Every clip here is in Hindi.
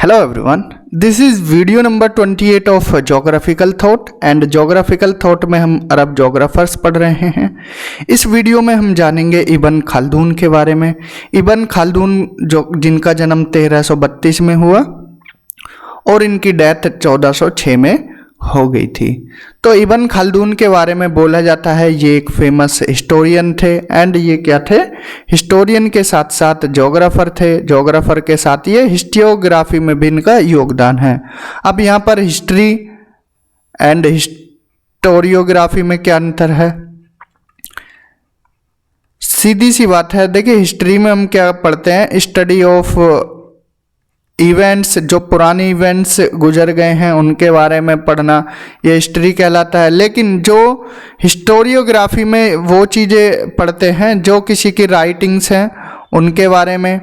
Hello everyone, this is video number 28 of Geographical Thought and Geographical Thought में हम अरब जोग्राफर्स पढ़ रहे हैं। इस वीडियो में हम जानेंगे इब्न खालदून के बारे में। इब्न खालदून जो जिनका जन्म 1332 में हुआ और इनकी डेथ 1406 में हो गई थी। तो इब्न खालदून के बारे में बोला जाता है ये एक फेमस हिस्टोरियन थे एंड ये क्या थे, हिस्टोरियन के साथ साथ जोग्राफर थे। जोग्राफर के साथ ये हिस्टियोग्राफी में भी इनका योगदान है। अब यहाँ पर हिस्ट्री एंड हिस्टोरियोग्राफी में क्या अंतर है, सीधी सी बात है। देखिए हिस्ट्री में हम क्या पढ़ते हैं, स्टडी ऑफ इवेंट्स, जो पुराने इवेंट्स गुजर गए हैं उनके बारे में पढ़ना, ये हिस्ट्री कहलाता है। लेकिन जो हिस्टोरियोग्राफी में वो चीज़ें पढ़ते हैं जो किसी की राइटिंग्स हैं उनके बारे में,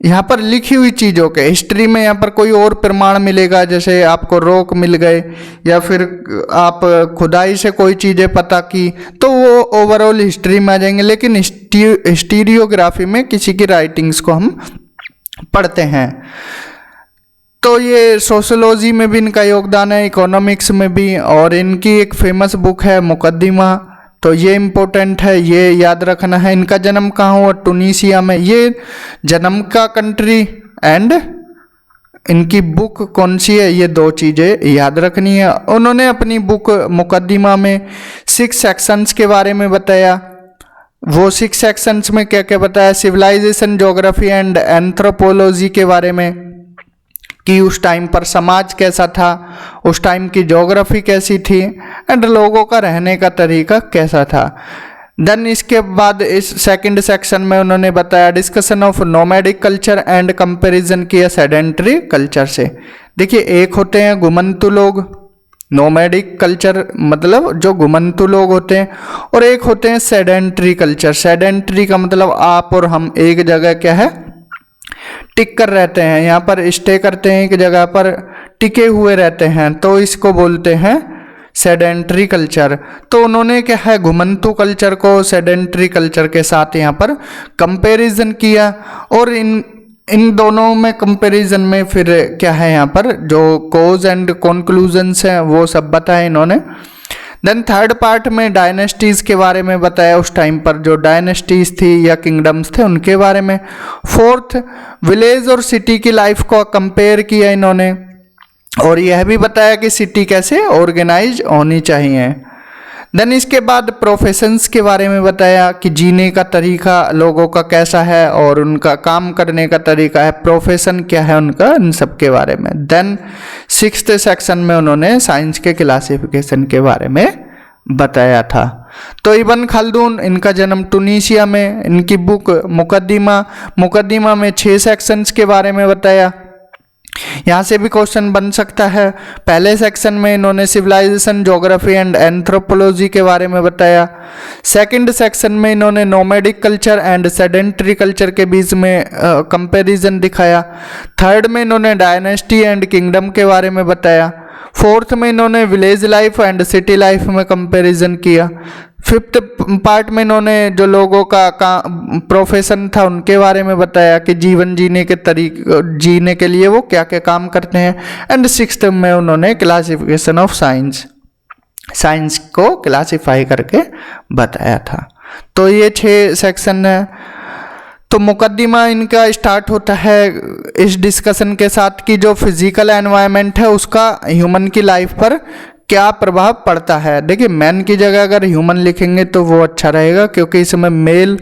यहाँ पर लिखी हुई चीज़ों के। हिस्ट्री में यहाँ पर कोई और प्रमाण मिलेगा, जैसे आपको रोक मिल गए या फिर आप खुदाई से कोई चीज़ें पता की, तो वो ओवरऑल हिस्ट्री में आ जाएंगे। लेकिन हिस्टोरियोग्राफी में किसी की राइटिंग्स को हम पढ़ते हैं। तो ये सोशोलॉजी में भी इनका योगदान है, इकोनॉमिक्स में भी, और इनकी एक फेमस बुक है मुकद्दिमा। तो ये इम्पोर्टेंट है, ये याद रखना है। इनका जन्म कहाँ हुआ, टूनीसिया में। ये जन्म का कंट्री एंड इनकी बुक कौन सी है, ये दो चीज़ें याद रखनी है। उन्होंने अपनी बुक मुकद्दिमा में 6 सेक्शंस के बारे में बताया। वो 6 सेक्शंस में क्या क्या बताया, सिविलाइजेशन, ज्योग्राफी एंड एंथ्रोपोलॉजी के बारे में, कि उस टाइम पर समाज कैसा था, उस टाइम की ज्योग्राफी कैसी थी एंड लोगों का रहने का तरीका कैसा था। देन इसके बाद इस सेकंड सेक्शन में उन्होंने बताया discussion of nomadic culture and comparison किया सेडेंटरी कल्चर से। देखिए एक होते हैं घुमंतु लोग, नोमैडिक कल्चर मतलब जो घुमंतु लोग होते हैं, और एक होते हैं सेडेंटरी कल्चर। सेडेंटरी का मतलब आप और हम एक जगह क्या है, टिक कर रहते हैं, यहाँ पर स्टे करते हैं, एक जगह पर टिके हुए रहते हैं, तो इसको बोलते हैं सेडेंटरी कल्चर। तो उन्होंने क्या है, घुमंतु कल्चर को सेडेंटरी कल्चर के साथ यहाँ पर कंपैरिजन किया, और इन दोनों में कंपैरिजन में फिर क्या है, यहाँ पर जो कोज एंड कंक्लूजन्स हैं वो सब बताए इन्होंने। देन थर्ड पार्ट में डायनेस्टीज के बारे में बताया, उस टाइम पर जो डायनेस्टीज थी या किंगडम्स थे उनके बारे में। फोर्थ विलेज और सिटी की लाइफ को कंपेयर किया इन्होंने, और यह भी बताया कि सिटी कैसे ऑर्गेनाइज होनी चाहिए। देन इसके बाद प्रोफेशंस के बारे में बताया कि जीने का तरीका लोगों का कैसा है और उनका काम करने का तरीका है, प्रोफेशन क्या है उनका, इन सब के बारे में। देन 6th सेक्शन में उन्होंने साइंस के क्लासिफिकेशन के बारे में बताया था। तो इब्न खालदून, इनका जन्म टूनीसिया में, इनकी बुक मुकद्दिमा में 6 सेक्शंस के बारे में बताया। यहाँ से भी क्वेश्चन बन सकता है। पहले सेक्शन में इन्होंने सिविलाइजेशन, ज्योग्राफी एंड एंथ्रोपोलॉजी के बारे में बताया। सेकंड सेक्शन में इन्होंने nomadic culture and sedentary culture के बीच में कंपैरिजन दिखाया। थर्ड में इन्होंने डायनेस्टी एंड किंगडम के बारे में बताया। फोर्थ में इन्होंने village life and city life में कंपैरिजन किया। फिफ्थ पार्ट में इन्होंने जो लोगों का प्रोफेशन था उनके बारे में बताया कि जीवन जीने के तरीके, जीने के लिए वो क्या क्या काम करते हैं। एंड 6th में उन्होंने क्लासिफिकेशन ऑफ साइंस को क्लासिफाई करके बताया था। तो ये 6 सेक्शन है। तो मुकद्दिमा इनका स्टार्ट होता है इस डिस्कशन के साथ कि जो फिजिकल एनवायरनमेंट है उसका ह्यूमन की लाइफ पर क्या प्रभाव पड़ता है। देखिए मैन की जगह अगर ह्यूमन लिखेंगे तो वो अच्छा रहेगा, क्योंकि इसमें मेल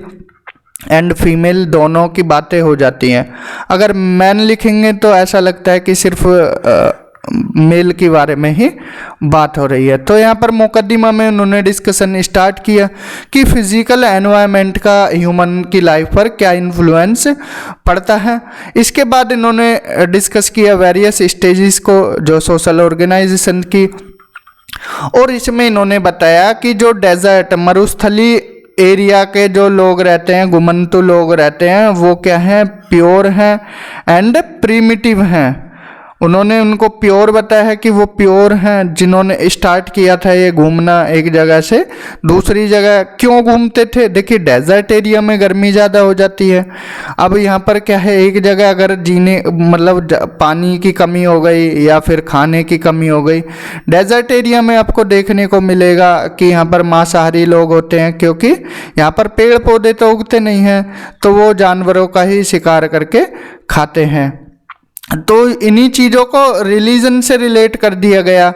एंड फीमेल दोनों की बातें हो जाती हैं। अगर मैन लिखेंगे तो ऐसा लगता है कि सिर्फ मेल के बारे में ही बात हो रही है। तो यहाँ पर मुकद्दिमा में उन्होंने डिस्कशन स्टार्ट किया कि फिजिकल एनवायरनमेंट का ह्यूमन की लाइफ पर क्या इन्फ्लुएंस पड़ता है। इसके बाद इन्होंने डिस्कस किया वेरियस स्टेजेस को जो सोशल ऑर्गेनाइजेशन की, और इसमें इन्होंने बताया कि जो डेजर्ट, मरुस्थली एरिया के जो लोग रहते हैं, घुमंतु लोग रहते हैं, वो क्या हैं, प्योर हैं एंड प्रिमिटिव हैं। उन्होंने उनको प्योर बताया है कि वो प्योर हैं, जिन्होंने स्टार्ट किया था ये घूमना एक जगह से दूसरी जगह। क्यों घूमते थे? देखिए डेजर्ट एरिया में गर्मी ज़्यादा हो जाती है। अब यहाँ पर क्या है, एक जगह अगर जीने मतलब पानी की कमी हो गई या फिर खाने की कमी हो गई, डेजर्ट एरिया में आपको देखने को मिलेगा कि यहाँ पर मांसाहारी लोग होते हैं, क्योंकि यहाँ पर पेड़ पौधे तो उगते नहीं हैं, तो वो जानवरों का ही शिकार करके खाते हैं। तो इन्हीं चीज़ों को रिलीजन से रिलेट कर दिया गया,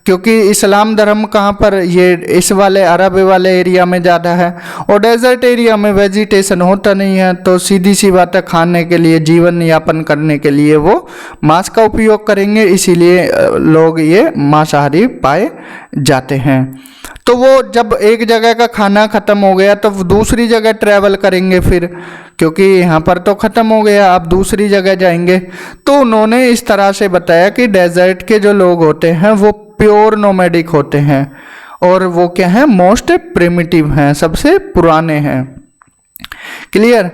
क्योंकि इस्लाम धर्म कहाँ पर, ये इस वाले अरब वाले एरिया में ज़्यादा है, और डेजर्ट एरिया में वेजिटेशन होता नहीं है, तो सीधी सी बात है खाने के लिए, जीवन यापन करने के लिए वो मांस का उपयोग करेंगे, इसीलिए लोग ये मांसाहारी पाए जाते हैं। तो वो जब एक जगह का खाना ख़त्म हो गया तो वो दूसरी जगह ट्रैवल करेंगे फिर, क्योंकि यहाँ पर तो ख़त्म हो गया, आप दूसरी जगह जाएंगे। तो उन्होंने इस तरह से बताया कि डेजर्ट के जो लोग होते हैं वो प्योर नोमैडिक होते हैं, और वो क्या है, मोस्ट प्रिमिटिव हैं, सबसे पुराने हैं। क्लियर?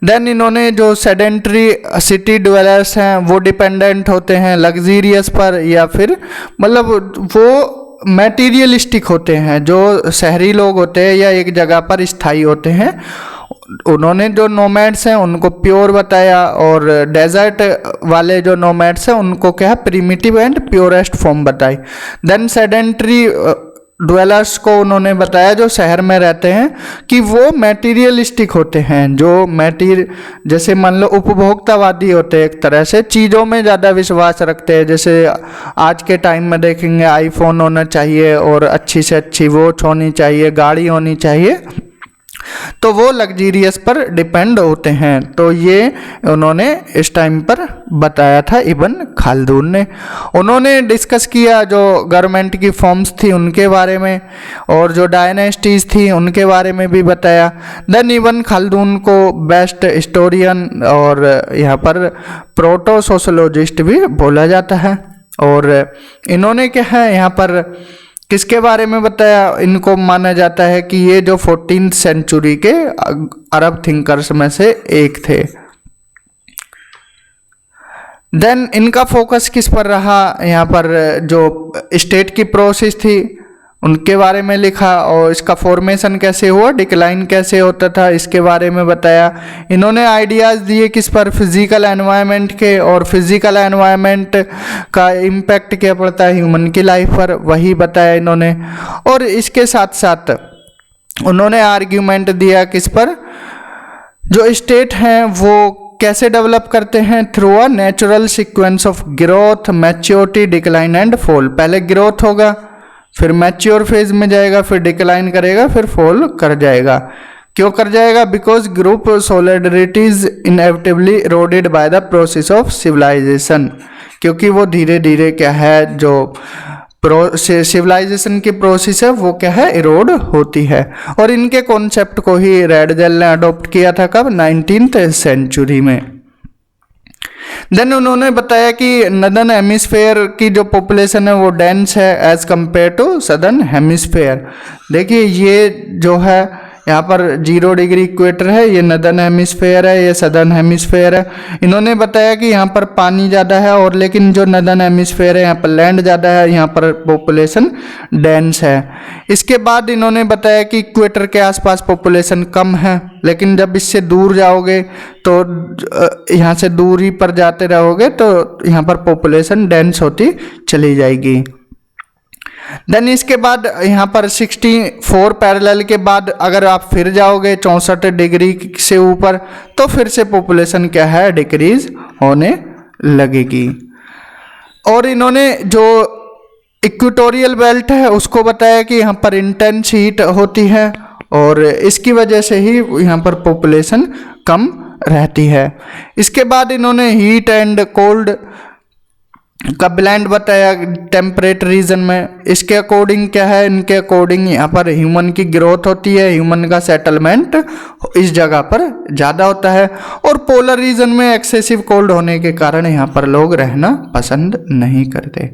देन इन्होंने जो सेडेंट्री सिटी ड्वेलर्स हैं वो डिपेंडेंट होते हैं लग्जीरियस पर, या फिर मतलब वो मैटीरियलिस्टिक होते हैं, जो शहरी लोग होते हैं या एक जगह पर स्थायी होते हैं। उन्होंने जो नोमैड्स हैं उनको प्योर बताया, और डेजर्ट वाले जो नोमैड्स हैं उनको क्या है, प्रिमिटिव एंड प्योरेस्ट फॉर्म बताई। देन सेडेंट्री ड्वेलर्स को उन्होंने बताया जो शहर में रहते हैं कि वो मैटीरियलिस्टिक होते हैं, जो जैसे मान लो उपभोक्तावादी होते हैं, एक तरह से चीज़ों में ज़्यादा विश्वास रखते हैं। जैसे आज के टाइम में देखेंगे आईफोन होना चाहिए, और अच्छी से अच्छी वॉच होनी चाहिए, गाड़ी होनी चाहिए, तो वो लग्जीरियस पर डिपेंड होते हैं। तो ये उन्होंने इस टाइम पर बताया था इब्न खालदून ने। उन्होंने डिस्कस किया जो गवर्नमेंट की फॉर्म्स थी उनके बारे में, और जो डायनेस्टीज थी उनके बारे में भी बताया। देन इब्न खालदून को बेस्ट हिस्टोरियन और यहाँ पर प्रोटो सोशोलॉजिस्ट भी बोला जाता है। और इन्होंने क्या है यहाँ पर किसके बारे में बताया, इनको माना जाता है कि ये जो 14th सेंचुरी के अरब थिंकर्स में से एक थे। देन इनका फोकस किस पर रहा, यहाँ पर जो स्टेट की प्रोसेस थी उनके बारे में लिखा, और इसका फॉर्मेशन कैसे हुआ, डिक्लाइन कैसे होता था, इसके बारे में बताया। इन्होंने आइडियाज़ दिए किस पर, फिजिकल एनवायरनमेंट के, और फिजिकल एनवायरनमेंट का इम्पैक्ट क्या पड़ता है ह्यूमन की लाइफ पर, वही बताया इन्होंने। और इसके साथ साथ उन्होंने आर्ग्यूमेंट दिया किस पर, जो स्टेट हैं वो कैसे डेवलप करते हैं, through a natural sequence of growth, maturity, decline and fall. पहले ग्रोथ होगा, फिर मैच्योर फेज में जाएगा, फिर डिक्लाइन करेगा, फिर फॉल कर जाएगा। क्यों कर जाएगा? Because group solidarities inevitably eroded by the process of civilization, क्योंकि वो धीरे धीरे क्या है, जो सिविलाइजेशन की प्रोसेस है वो क्या है, इरोड होती है। और इनके कॉन्सेप्ट को ही रेडजेल ने अडॉप्ट किया था कब, 19th सेंचुरी में। देन उन्होंने बताया कि नदर्न हेमिस्फेयर की जो पॉपुलेशन है वो डेंस है as compared to southern hemisphere. देखिए ये जो है यहाँ पर 0 डिग्री इक्वेटर है, ये नदर्न हेमिस्फेयर है, ये सदर्न हेमिस्फेयर है। इन्होंने बताया कि यहाँ पर पानी ज़्यादा है, और लेकिन जो नदर्न हेमिस्फेयर है यहाँ पर लैंड ज़्यादा है, यहाँ पर पॉपुलेशन डेंस है। इसके बाद इन्होंने बताया कि इक्वेटर के आसपास पॉपुलेशन कम है, लेकिन जब इससे दूर जाओगे तो यहाँ से दूरी पर जाते रहोगे तो यहाँ पर पॉपुलेशन डेंस होती चली जाएगी। देन इसके बाद यहाँ पर 64 पैरेलल के बाद अगर आप फिर जाओगे 64 डिग्री से ऊपर, तो फिर से पॉपुलेशन क्या है, डिक्रीज होने लगेगी। और इन्होंने जो इक्वेटोरियल बेल्ट है उसको बताया कि यहाँ पर इंटेंस हीट होती है, और इसकी वजह से ही यहाँ पर पॉपुलेशन कम रहती है। इसके बाद इन्होंने हीट एंड कोल्ड का ब्लेंड बताया टेम्परेट रीजन में। इसके अकॉर्डिंग क्या है, इनके अकॉर्डिंग यहाँ पर ह्यूमन की ग्रोथ होती है, ह्यूमन का सेटलमेंट इस जगह पर ज़्यादा होता है, और पोलर रीजन में एक्सेसिव कोल्ड होने के कारण यहाँ पर लोग रहना पसंद नहीं करते।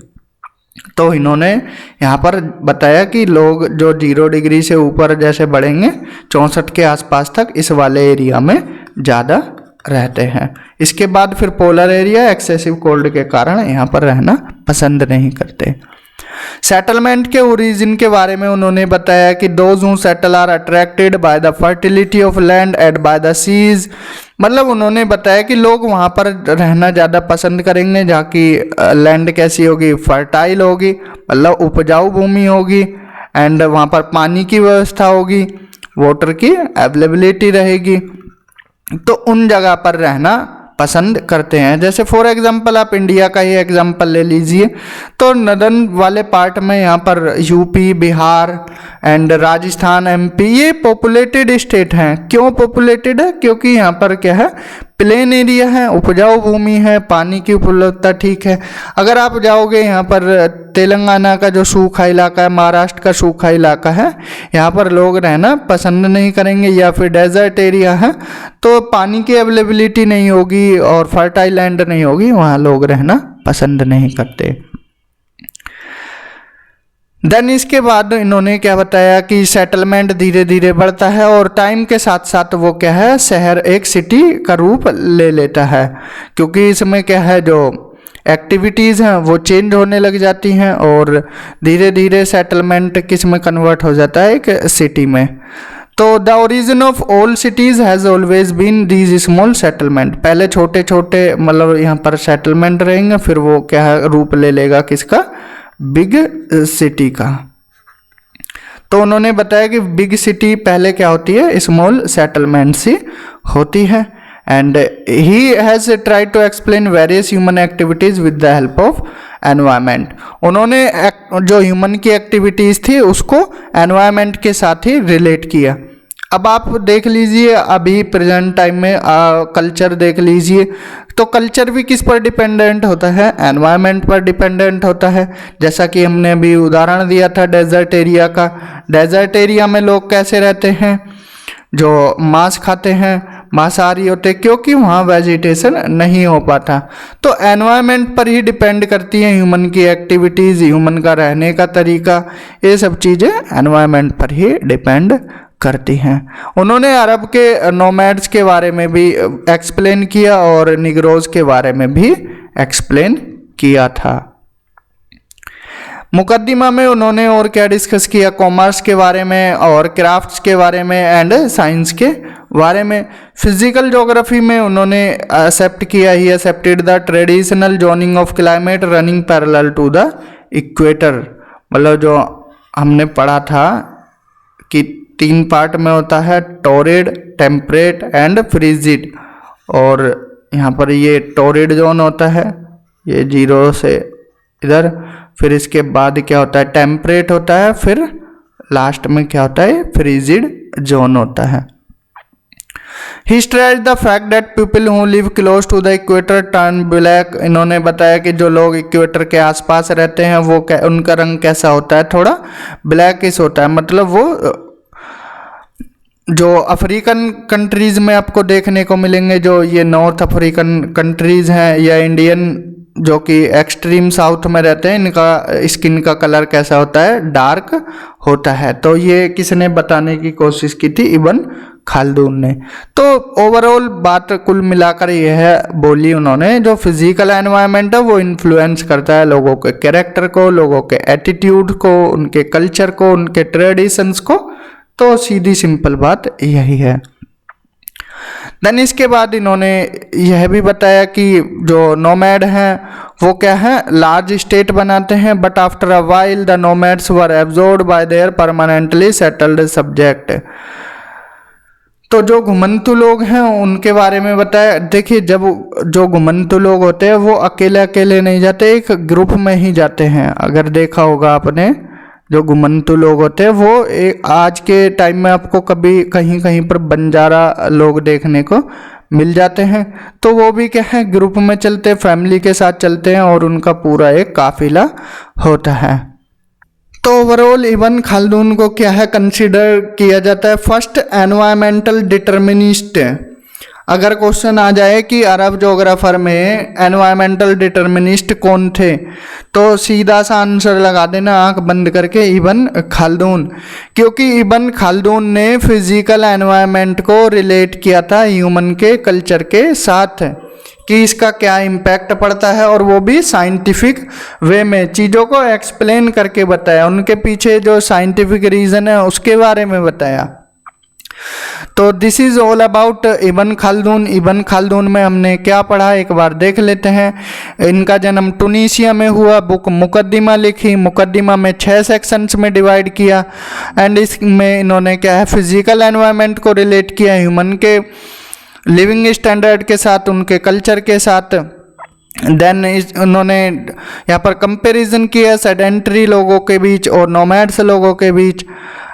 तो इन्होंने यहाँ पर बताया कि लोग जो 0 डिग्री से ऊपर जैसे बढ़ेंगे 64 के आसपास तक, इस वाले एरिया में ज़्यादा रहते हैं। इसके बाद फिर पोलर एरिया एक्सेसिव कोल्ड के कारण यहाँ पर रहना पसंद नहीं करते। सेटलमेंट के ओरिजिन के बारे में उन्होंने बताया कि those who settle are attracted by the fertility of land at by the seas, मतलब उन्होंने बताया कि लोग वहाँ पर रहना ज़्यादा पसंद करेंगे जहाँ की लैंड कैसी होगी, फर्टाइल होगी, मतलब उपजाऊ भूमि होगी, एंड वहाँ पर पानी की व्यवस्था होगी, वाटर की अवेलेबिलिटी रहेगी, तो उन जगह पर रहना पसंद करते हैं। जैसे फॉर एग्जांपल आप इंडिया का ही एग्जांपल ले लीजिए, तो नदन वाले पार्ट में यहाँ पर UP, Bihar and Rajasthan, MP, ये पॉपुलेटेड स्टेट हैं। क्यों पॉपुलेटेड है? क्योंकि यहाँ पर क्या है, प्लेन एरिया है, उपजाऊ भूमि है, पानी की उपलब्धता ठीक है। अगर आप जाओगे यहाँ पर तेलंगाना का जो सूखा इलाका है, महाराष्ट्र का सूखा इलाका है, यहाँ पर लोग रहना पसंद नहीं करेंगे, या फिर डेजर्ट एरिया है तो पानी की अवेलेबिलिटी नहीं होगी और फर्टाइल लैंड नहीं होगी, वहाँ लोग रहना पसंद नहीं करते। देन इसके बाद इन्होंने क्या बताया कि सेटलमेंट धीरे धीरे बढ़ता है और टाइम के साथ साथ वो क्या है, शहर एक सिटी का रूप ले लेता है, क्योंकि इसमें क्या है, जो एक्टिविटीज़ हैं वो चेंज होने लग जाती हैं और धीरे धीरे सेटलमेंट किस में कन्वर्ट हो जाता है, एक सिटी में। तो the origin of all cities has always been these small settlement, पहले छोटे छोटे मतलब यहाँ पर सेटलमेंट रहेंगे, फिर वो क्या है, रूप ले लेगा किसका, बिग सिटी का। तो उन्होंने बताया कि बिग सिटी पहले क्या होती है, स्मॉल सेटलमेंट सी होती है। And he has try to explain various human activities with the help of environment, उन्होंने जो ह्यूमन की एक्टिविटीज़ थी उसको एनवायरमेंट के साथ ही रिलेट किया। अब आप देख लीजिए, अभी प्रेजेंट टाइम में कल्चर देख लीजिए, तो कल्चर भी किस पर डिपेंडेंट होता है, एनवायरनमेंट पर डिपेंडेंट होता है। जैसा कि हमने अभी उदाहरण दिया था डेजर्ट एरिया का, डेजर्ट एरिया में लोग कैसे रहते हैं, जो मांस खाते हैं, मांसाहारी होते हैं, क्योंकि वहाँ वेजिटेशन नहीं हो पाता। तो एनवायरनमेंट पर ही डिपेंड करती हैं ह्यूमन की एक्टिविटीज़, ह्यूमन का रहने का तरीका, ये सब चीज़ें एनवायरनमेंट पर ही डिपेंड करती हैं। उन्होंने अरब के नोमैड्स के बारे में भी एक्सप्लेन किया और निग्रोज के बारे में भी एक्सप्लेन किया था। मुकद्दिमा में उन्होंने और क्या डिस्कस किया, कॉमर्स के बारे में और क्राफ्ट्स के बारे में एंड साइंस के बारे में। फिजिकल ज्योग्राफी में उन्होंने एक्सेप्ट किया, he accepted the traditional zoning of climate running parallel to the equator, मतलब जो हमने पढ़ा था कि 3 पार्ट में होता है, टोरिड, टेम्परेट एंड फ्रीजिड, और यहाँ पर ये टोरिड जोन होता है, ये 0 से इधर, फिर इसके बाद क्या होता है, टेम्परेट होता है, फिर लास्ट में क्या होता है, फ्रीजिड जोन होता है। He stressed the fact that people who live close to the equator turn black, इन्होंने बताया कि जो लोग इक्वेटर के आसपास रहते हैं वो उनका रंग कैसा होता है, थोड़ा ब्लैकिश होता है, मतलब वो जो अफ्रीकन कंट्रीज़ में आपको देखने को मिलेंगे, जो ये नॉर्थ अफ्रीकन कंट्रीज़ हैं या इंडियन जो कि एक्सट्रीम साउथ में रहते हैं, इनका स्किन का कलर कैसा होता है, डार्क होता है। तो ये किसने बताने की कोशिश की थी, इब्न खालदून ने। तो ओवरऑल बात कुल मिलाकर यह है बोली उन्होंने, जो फिजिकल एनवायरनमेंट है वो इन्फ्लुएंस करता है लोगों के कैरेक्टर को, लोगों के एटीट्यूड को, उनके कल्चर को, उनके ट्रेडिशंस को। तो सीधी सिंपल बात यही है। देन इसके बाद इन्होंने यह भी बताया कि जो नोमैड हैं वो क्या है, लार्ज स्टेट बनाते हैं, but after a while the nomads were absorbed bye there permanently settled subject. तो जो घुमंतु लोग हैं उनके बारे में बताया। देखिए, जब जो घुमंतु लोग होते हैं वो अकेले अकेले नहीं जाते, एक ग्रुप में ही जाते हैं। अगर देखा होगा आपने, जो घुमंतु लोग होते हैं वो आज के टाइम में आपको कभी कहीं कहीं पर बंजारा लोग देखने को मिल जाते हैं। तो वो भी क्या है, ग्रुप में चलते हैं, फैमिली के साथ चलते हैं और उनका पूरा एक काफिला होता है। तो ओवरऑल इब्न खालदून को क्या है, कंसीडर किया जाता है फर्स्ट एनवायरमेंटल डिटर्मिनिस्ट। अगर क्वेश्चन आ जाए कि अरब जोग्राफर में एनवायरमेंटल डिटर्मिनिस्ट कौन थे, तो सीधा सा आंसर लगा देना आंख बंद करके, इब्न खाल्दून। क्योंकि इब्न खाल्दून ने फिजिकल एनवायरनमेंट को रिलेट किया था ह्यूमन के कल्चर के साथ कि इसका क्या इम्पैक्ट पड़ता है, और वो भी साइंटिफिक वे में चीज़ों को एक्सप्लेन करके बताया, उनके पीछे जो साइंटिफिक रीज़न है उसके बारे में बताया। तो दिस इज़ ऑल अबाउट इब्न खाल्दून। इब्न खाल्दून में हमने क्या पढ़ा एक बार देख लेते हैं। इनका जन्म टूनीशिया में हुआ। बुक मुकद्दिमा लिखी, मुकद्दिमा में 6 सेक्शंस में डिवाइड किया, एंड इसमें इन्होंने क्या है फिजिकल एनवायरनमेंट को रिलेट किया ह्यूमन के लिविंग स्टैंडर्ड के साथ, उनके कल्चर के साथ। देन उन्होंने यहाँ पर कंपैरिजन किया सेडेंटरी लोगों के बीच और नोमैड्स लोगों के बीच,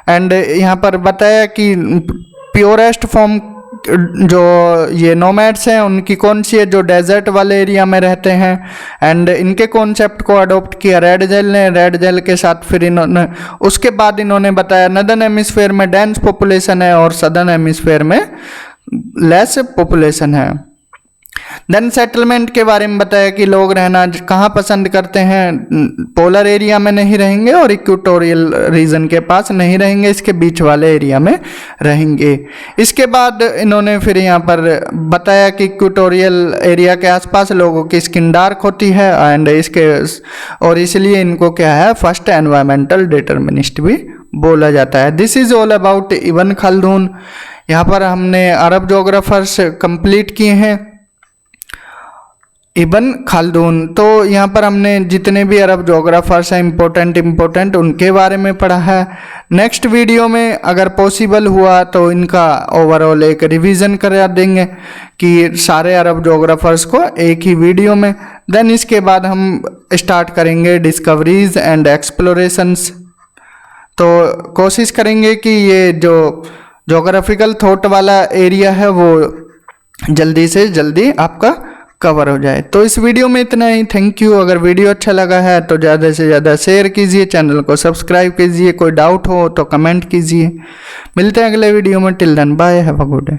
एंड यहाँ पर बताया कि प्योरेस्ट फॉर्म जो ये नोमैड्स हैं उनकी कौन सी है, जो डेजर्ट वाले एरिया में रहते हैं, एंड इनके कॉन्सेप्ट को अडॉप्ट किया रेड जेल ने। रेड जेल के साथ फिर इन्होंने उसके बाद इन्होंने बताया नदर्न हेमिस्फेयर में डेंस पॉपुलेशन है और सदर्न हेमिस्फेयर में लेस पॉपुलेशन है। देन सेटलमेंट के बारे में बताया कि लोग रहना कहाँ पसंद करते हैं, पोलर एरिया में नहीं रहेंगे और इक्वेटोरियल रीजन के पास नहीं रहेंगे, इसके बीच वाले एरिया में रहेंगे। इसके बाद इन्होंने फिर यहाँ पर बताया कि इक्वेटोरियल एरिया के आसपास लोगों की स्किन डार्क होती है, एंड इसके और इसलिए इनको क्या है फर्स्ट एनवायरमेंटल डिटर्मिनिस्ट भी बोला जाता है। दिस इज़ ऑल अबाउट इब्न खाल्दून। यहाँ पर हमने अरब जोग्राफर्स कंप्लीट किए हैं, इब्न खाल्दून। तो यहाँ पर हमने जितने भी अरब जोग्राफर्स हैं इम्पोर्टेंट उनके बारे में पढ़ा है। नेक्स्ट वीडियो में अगर पॉसिबल हुआ तो इनका ओवरऑल एक रिवीजन करा देंगे कि सारे अरब जोग्राफर्स को एक ही वीडियो में। देन इसके बाद हम स्टार्ट करेंगे डिस्कवरीज एंड एक्सप्लोरेशंस। तो कोशिश करेंगे कि ये जो जोग्राफिकल थॉट वाला एरिया है वो जल्दी से जल्दी आपका कवर हो जाए। तो इस वीडियो में इतना ही। Thank you. अगर वीडियो अच्छा लगा है तो ज़्यादा से ज़्यादा शेयर कीजिए, चैनल को सब्सक्राइब कीजिए, कोई डाउट हो तो कमेंट कीजिए। मिलते हैं अगले वीडियो में। Till then bye, have a good day.